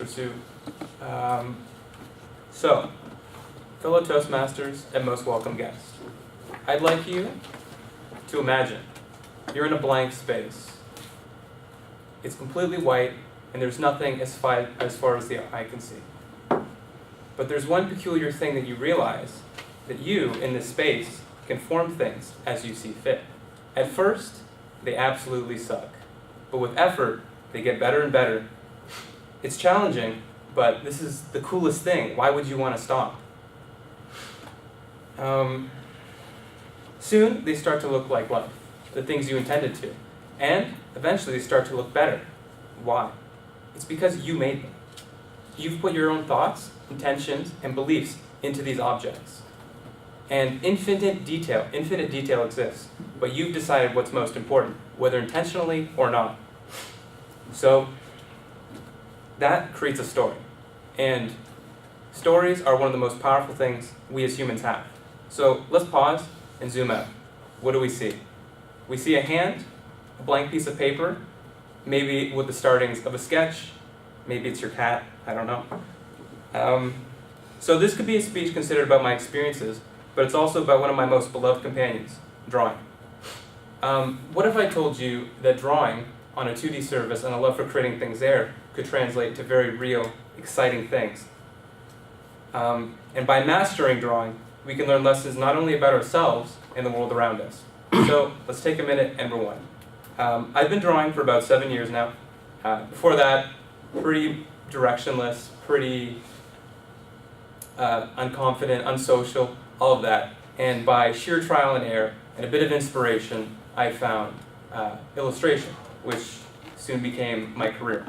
pursue. So, fellow Toastmasters and most welcome guests, I'd like you to imagine you're in a blank space. It's completely white, and there's nothing as far as the eye can see. But there's one peculiar thing that you realize, that you, in this space, can form things as you see fit. At first, they absolutely suck. But with effort, they get better and better. It's challenging, but this is the coolest thing. Why would you want to stop? Soon, they start to look like life, the things you intended to. And eventually, they start to look better. Why? It's because you made them. You've put your own thoughts, intentions, and beliefs into these objects. And infinite detail exists, but you've decided what's most important, whether intentionally or not. So, that creates a story. And stories are one of the most powerful things we as humans have. So, let's pause and zoom out. What do we see? We see a hand, a blank piece of paper, maybe with the startings of a sketch, maybe it's your cat, I don't know. So this could be a speech considered about my experiences, but it's also about one of my most beloved companions, drawing. What if I told you that drawing on a 2D surface and a love for creating things there could translate to very real, exciting things? And by mastering drawing, we can learn lessons not only about ourselves and the world around us. So let's take a minute and rewind. I've been drawing for about 7 years now. Before that, pretty directionless, pretty unconfident, unsocial, all of that. And by sheer trial and error and a bit of inspiration, I found illustration, which soon became my career.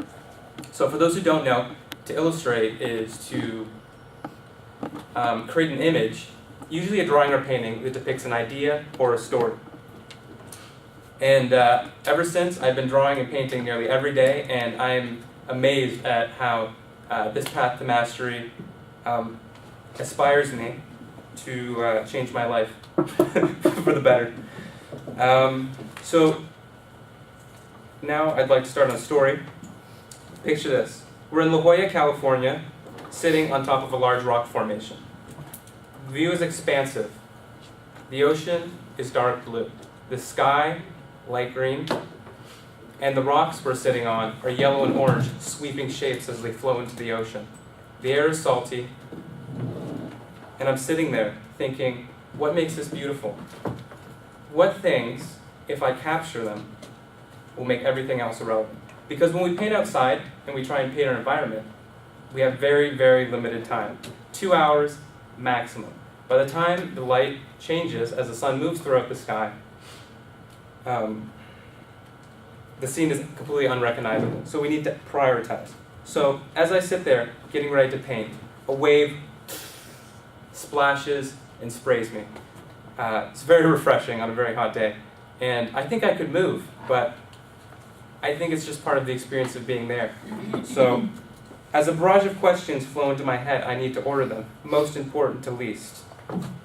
So for those who don't know, to illustrate is to create an image, usually a drawing or painting that depicts an idea or a story. And ever since, I've been drawing and painting nearly every day, and I'm amazed at how this path to mastery aspires me to change my life for the better. So now I'd like to start on a story. Picture this. We're in La Jolla, California, sitting on top of a large rock formation. The view is expansive. The ocean is dark blue. The sky, light green. And the rocks we're sitting on are yellow and orange, sweeping shapes as they flow into the ocean. The air is salty. And I'm sitting there thinking, what makes this beautiful? What things, if I capture them, will make everything else irrelevant? Because when we paint outside and we try and paint our environment, we have very, very limited time. 2 hours maximum. By the time the light changes as the sun moves throughout the sky, the scene is completely unrecognizable. So we need to prioritize. So as I sit there getting ready to paint, a wave splashes and sprays me. It's very refreshing on a very hot day. And I think I could move, but I think it's just part of the experience of being there. So as a barrage of questions flow into my head, I need to order them, most important to least.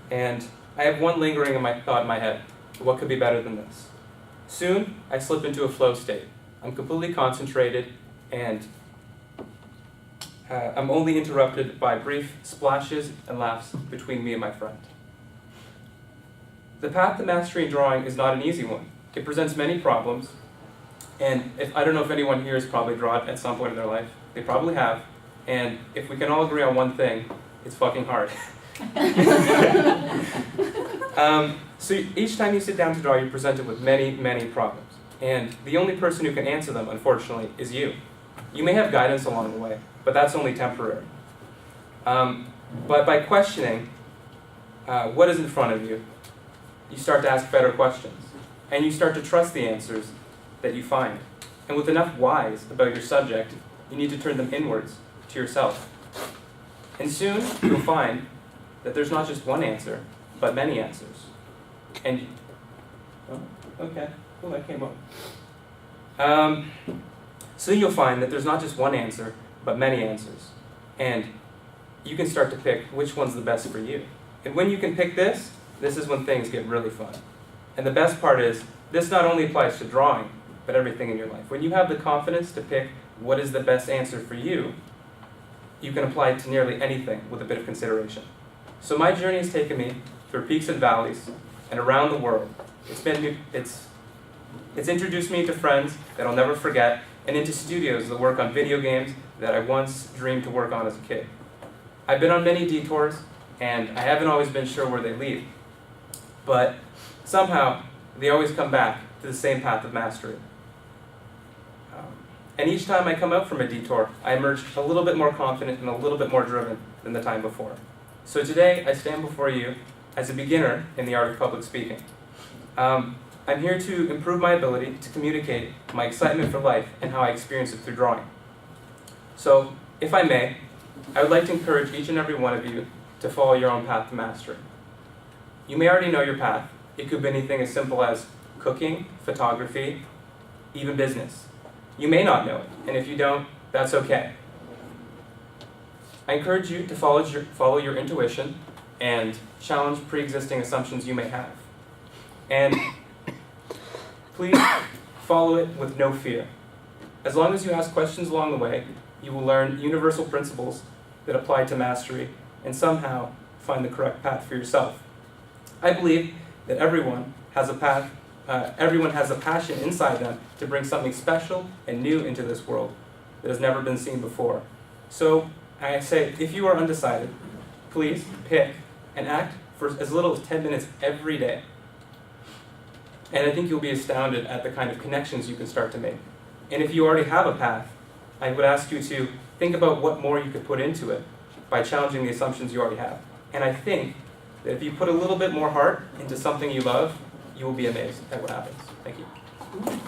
And I have one lingering thought in my head. What could be better than this? Soon, I slip into a flow state. I'm completely concentrated, and I'm only interrupted by brief splashes and laughs between me and my friend. The path to mastering drawing is not an easy one. It presents many problems, and I don't know if anyone here has probably drawn at some point in their life. They probably have, and if we can all agree on one thing, it's fucking hard. So each time you sit down to draw, you're presented with many, many problems. And the only person who can answer them, unfortunately, is you. You may have guidance along the way, but that's only temporary. But by questioning what is in front of you, you start to ask better questions. And you start to trust the answers that you find. And with enough whys about your subject, you need to turn them inwards to yourself. And soon, you'll find that there's not just one answer, but many answers. And, okay, cool, that came up. Soon you'll find that there's not just one answer, but many answers. And you can start to pick which one's the best for you. And when you can pick this is when things get really fun. And the best part is, this not only applies to drawing, but everything in your life. When you have the confidence to pick what is the best answer for you, you can apply it to nearly anything with a bit of consideration. So my journey has taken me through peaks and valleys and around the world. It's introduced me to friends that I'll never forget and into studios that work on video games that I once dreamed to work on as a kid. I've been on many detours, and I haven't always been sure where they lead. But somehow, they always come back to the same path of mastery. And each time I come out from a detour, I emerge a little bit more confident and a little bit more driven than the time before. So today, I stand before you as a beginner in the art of public speaking. I'm here to improve my ability to communicate my excitement for life and how I experience it through drawing. So, if I may, I would like to encourage each and every one of you to follow your own path to mastery. You may already know your path. It could be anything as simple as cooking, photography, even business. You may not know it, and if you don't, that's okay. I encourage you to follow your intuition and challenge pre-existing assumptions you may have. And please follow it with no fear. As long as you ask questions along the way, you will learn universal principles that apply to mastery and somehow find the correct path for yourself. I believe that everyone has a path. Everyone has a passion inside them to bring something special and new into this world that has never been seen before. So I say, if you are undecided, please pick and act for as little as 10 minutes every day. And I think you'll be astounded at the kind of connections you can start to make. And if you already have a path, I would ask you to think about what more you could put into it by challenging the assumptions you already have. And I think that if you put a little bit more heart into something you love, you will be amazed at what happens. Thank you.